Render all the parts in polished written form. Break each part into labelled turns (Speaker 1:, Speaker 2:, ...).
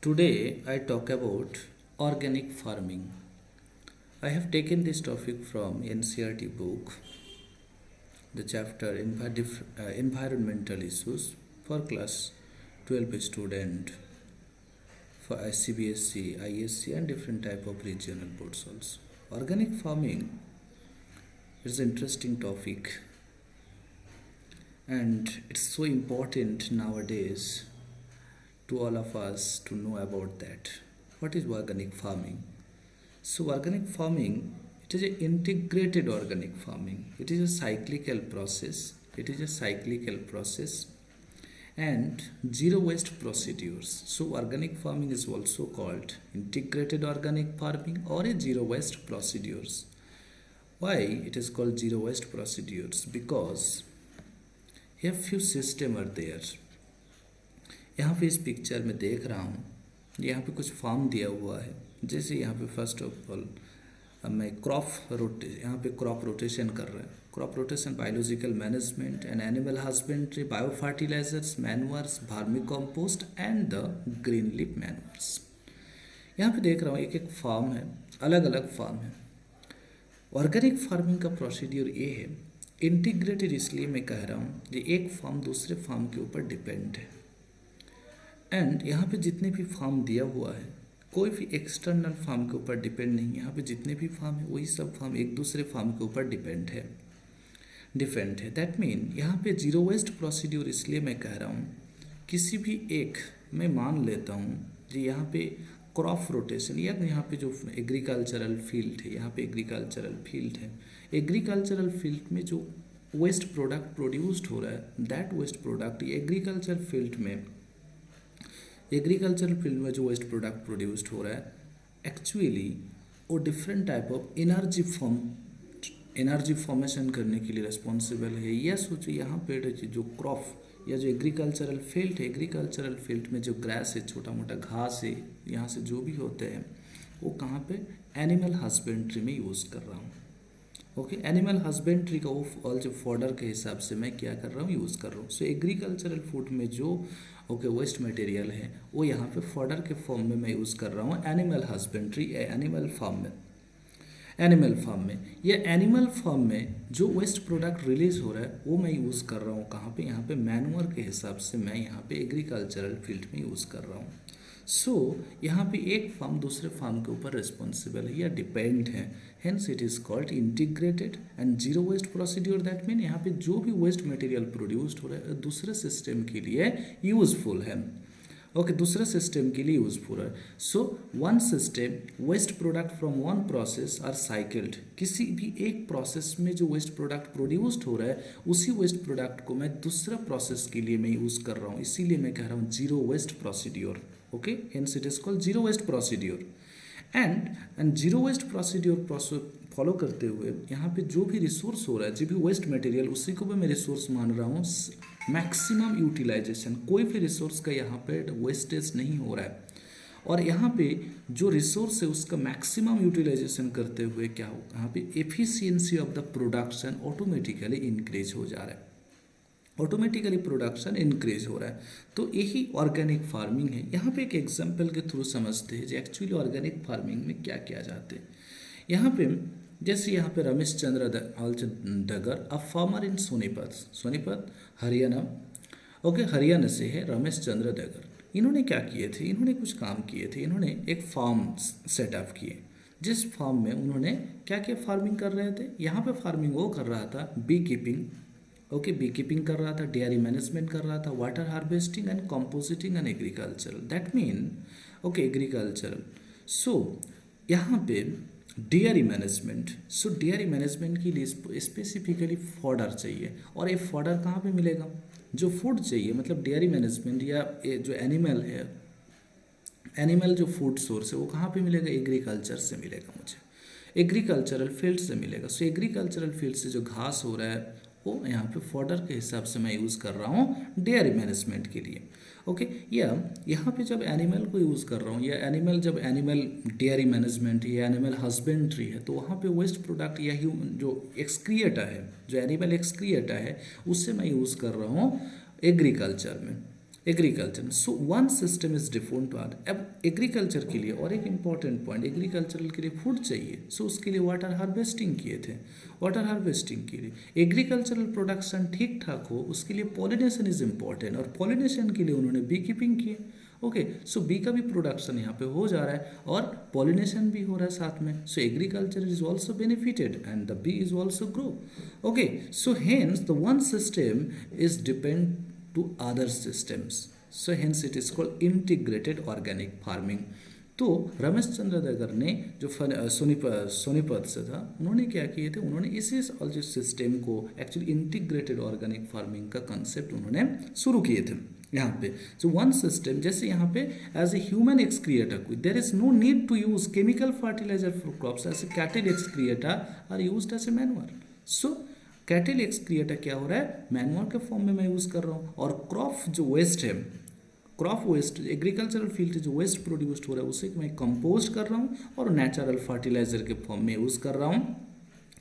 Speaker 1: Today I talk about organic farming. I have taken this topic from NCRT book, the chapter Environmental Issues for class 12 student for ICBSC, ISC and different type of regional boards also. Organic farming is an interesting topic and it's so important nowadays to all of us to know about that. What is organic farming? So organic farming, it is an integrated organic farming. It is a cyclical process. It is a cyclical process and zero waste procedures. So organic farming is also called integrated organic farming or a zero waste procedures. Why it is called zero waste procedures? Because here few system are there. यहाँ पे इस picture में देख रहा हूँ, यहाँ पे कुछ फार्म दिया हुआ है. जैसे यहाँ पे फर्स्ट ऑफ ऑल मैं यहाँ पे क्रॉप रोटेशन कर रहा है. Crop rotation, biological management and animal husbandry, bio fertilisers, manures, vermicompost and the green leaf manures. यहाँ पे देख रहा हूँ एक एक फार्म है, अलग अलग फार्म है. ऑर्गेनिक फार्मिंग का प्रोसीड्यूर ये है. इंटीग्रेटेड इसलिए मैं कह रहा हूँ कि एक फार्म दूसरे फार्म के ऊपर डिपेंड है. एंड यहाँ पे जितने भी फार्म दिया हुआ है, कोई भी एक्सटर्नल फार्म के ऊपर डिपेंड नहीं. यहाँ पे जितने भी फार्म है वही सब फार्म एक दूसरे फार्म के ऊपर डिपेंड है. दैट मीन यहाँ पे जीरो वेस्ट प्रोसीड्यूर इसलिए मैं कह रहा हूँ, किसी भी एक मैं मान लेता हूँ कि यहाँ पे क्रॉप रोटेशन या यहाँ पे जो एग्रीकल्चरल फील्ड है, यहाँ पे एग्रीकल्चरल फील्ड है. एग्रीकल्चरल फील्ड में जो वेस्ट प्रोडक्ट प्रोड्यूस्ड हो रहा है, that waste product agriculture field में जो वेस्ट प्रोडक्ट प्रोड्यूस्ड हो रहा है, एक्चुअली वो different type of energy formation करने के लिए रिस्पॉन्सिबल है. या सोचिए यहाँ पे जो क्रॉप या जो एग्रीकल्चरल फील्ड है, एग्रीकल्चरल फील्ड में जो ग्रास है, छोटा मोटा घास है, यहाँ से जो भी होते हैं वो कहाँ पे एनिमल हस्बेंड्री में यूज़ कर रहा हूँ. ओके, एनिमल हस्बेंड्री का वो जो फॉडर के हिसाब से मैं क्या कर रहा हूँ, यूज़ कर रहा हूँ. सो एग्रीकल्चरल फूड में जो वेस्ट मटेरियल है वो यहाँ पे फॉडर के फॉर्म में मैं यूज़ कर रहा हूँ एनिमल हस्बेंड्री, एनिमल फार्म में. ये एनिमल फार्म में जो वेस्ट प्रोडक्ट रिलीज हो रहा है वो मैं यूज़ कर रहा हूँ कहाँ पे, यहाँ पे मैन्योर के हिसाब से मैं यहाँ पे एग्रीकल्चरल फील्ड में यूज़ कर रहा हूँ. सो यहाँ पे एक फार्म दूसरे फार्म के ऊपर रिस्पॉन्सिबल है या डिपेंड है. Hence it is called integrated and zero waste procedure. That mean यहाँ पे जो भी वेस्ट मटेरियल प्रोड्यूस्ड हो रहा है दूसरे सिस्टम के लिए यूजफुल है. ओके, दूसरे सिस्टम के लिए यूजफुल है. So one system waste product from one process are cycled. किसी भी एक प्रोसेस में जो वेस्ट प्रोडक्ट प्रोड्यूस्ड हो रहा है उसी वेस्ट प्रोडक्ट को मैं दूसरा प्रोसेस के लिए मैं यूज़ कर रहा हूँ. इसीलिए मैं कह रहा हूँ zero waste procedure. Okay, hence it is called zero waste procedure. And zero waste procedure follow करते हुए यहाँ पे जो भी रिसोर्स हो रहा है, जो भी वेस्ट मटेरियल, उसी को भी मैं रिसोर्स मान रहा हूँ. मैक्सिमम यूटिलाइजेशन, कोई भी रिसोर्स का यहाँ पे वेस्टेज नहीं हो रहा है. और यहाँ पे जो रिसोर्स है उसका मैक्सिमम यूटिलाइजेशन करते हुए क्या हो, यहाँ पे efficiency of the production automatically increase हो जा रहा है. ऑटोमेटिकली प्रोडक्शन इंक्रीज हो रहा है. तो यही ऑर्गेनिक फार्मिंग है. यहाँ पे एक एग्जांपल के थ्रू समझते हैं जो एक्चुअली ऑर्गेनिक फार्मिंग में क्या किया जाते हैं. यहाँ पे जैसे यहाँ पे रमेश चंद्र डगर, a farmer in Sonipat Haryana. Okay, Haryana से है रमेश चंद्र डगर. इन्होंने क्या किए थे, इन्होंने कुछ काम किए थे. इन्होंने एक फार्म सेटअप किए, जिस फार्म में उन्होंने क्या क्या फार्मिंग कर रहे थे. यहाँ पे फार्मिंग वो कर रहा था beekeeping. Okay, beekeeping कर रहा था, डेयरी मैनेजमेंट कर रहा था, water harvesting and composting and agricultural. That mean okay agricultural. So यहाँ पे dairy management. So dairy management के लिए स्पेसिफिकली फॉडर चाहिए. और ये फॉडर कहाँ पे मिलेगा, जो फूड चाहिए, मतलब डेयरी मैनेजमेंट या जो एनिमल है, एनिमल जो फूड सोर्स है वो कहाँ पे मिलेगा, एग्रीकल्चर से मिलेगा, मुझे एग्रीकल्चरल फील्ड से मिलेगा. सो एग्रीकल्चरल फील्ड से जो घास हो रहा है वो यहाँ पे फॉडर के हिसाब से मैं यूज़ कर रहा हूँ डेयरी मैनेजमेंट के लिए. ओके, या यहाँ पे जब एनिमल को यूज़ कर रहा हूँ या जब एनिमल डेयरी मैनेजमेंट या एनिमल हस्बेंड्री है तो वहाँ पे वेस्ट प्रोडक्ट या जो एक्सक्रिएटा है, जो एनिमल एक्सक्रिएटा है, उससे मैं यूज़ कर रहा हूँ एग्रीकल्चर में. Agriculture. So one system is different to other. अब एग्रीकल्चर के लिए और एक इम्पॉर्टेंट पॉइंट, एग्रीकल्चरल के लिए फूड चाहिए, सो उसके लिए वाटर हार्वेस्टिंग किए थे। वाटर हार्वेस्टिंग के लिए एग्रीकल्चरल प्रोडक्शन ठीक ठाक हो उसके लिए पॉलिनेशन इज इम्पॉर्टेंट, और पॉलिनेशन के लिए उन्होंने बी कीपिंग की। ओके, सो बी का भी प्रोडक्शन यहाँ पे हो जा रहा है और पॉलिनेशन भी हो रहा है साथ में। So agriculture is also benefited and the bee is also grow. Okay, so hence the one system is depend to other systems, so hence it is called integrated organic farming। तो रमेश चंद्र अगर ने जो सोनीपत से था, उन्होंने क्या किए थे, उन्होंने इसी जो सिस्टम को एक्चुअली इंटीग्रेटेड ऑर्गेनिक फार्मिंग का कंसेप्ट उन्होंने शुरू किए थे यहाँ पे। जो वन सिस्टम, जैसे यहाँ पे as a human excreta there is no need to use chemical fertiliser for crops, as a cattle excreta are used as a manure. So cattle excreta क्या हो रहा है, मैन्योर के फॉर्म में मैं यूज़ कर रहा हूँ, और क्रॉप जो वेस्ट है, क्रॉप वेस्ट एग्रीकल्चरल फील्ड जो वेस्ट प्रोड्यूस्ड हो रहा है उसे मैं कंपोस्ट कर रहा हूँ और नेचुरल फर्टिलाइजर के फॉर्म में यूज़ कर रहा हूँ।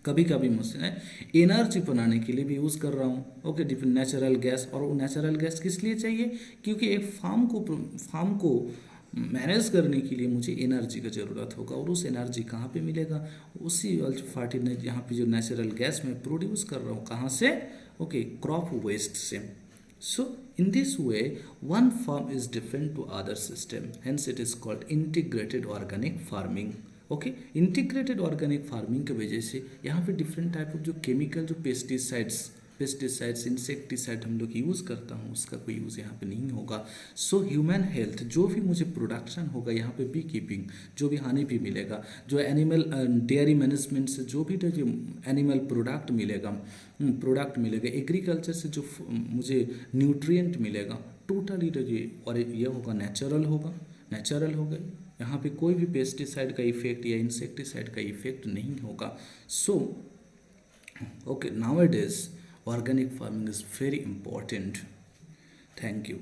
Speaker 1: कभी कभी मुझसे एनर्जी बनाने के लिए भी यूज़ कर रहा हूँ। ओके, डिफरेंट नेचुरल गैस, और वो नेचुरल गैस किस लिए चाहिए, क्योंकि एक फार्म को मैनेज करने के लिए मुझे एनर्जी का ज़रूरत होगा, और उस एनर्जी कहाँ पे मिलेगा, उसी फर्टिलाइजर यहाँ पे जो नेचुरल गैस मैं प्रोड्यूस कर रहा हूँ कहाँ से, ओके, क्रॉप वेस्ट से। So in this way one farm is different to other system, hence it is called integrated organic farming। Okay, integrated organic farming की वजह से यहाँ पे डिफरेंट टाइप ऑफ जो केमिकल जो पेस्टिसाइड्स इंसेक्टिसाइड हम लोग यूज़ करता हूँ उसका कोई यूज़ यहाँ पे नहीं होगा। सो ह्यूमन हेल्थ, जो भी मुझे प्रोडक्शन होगा यहाँ पे बी कीपिंग, जो भी हानि भी मिलेगा, जो एनिमल डेयरी मैनेजमेंट से जो भी जो एनिमल प्रोडक्ट मिलेगा, एग्रीकल्चर से जो मुझे न्यूट्रिएंट मिलेगा, टोटली और ये होगा नेचुरल होगा। यहाँ पे कोई भी पेस्टिसाइड का इफेक्ट या इंसेक्टिसाइड का इफेक्ट नहीं होगा। So okay, now it is organic farming is very important। Thank you।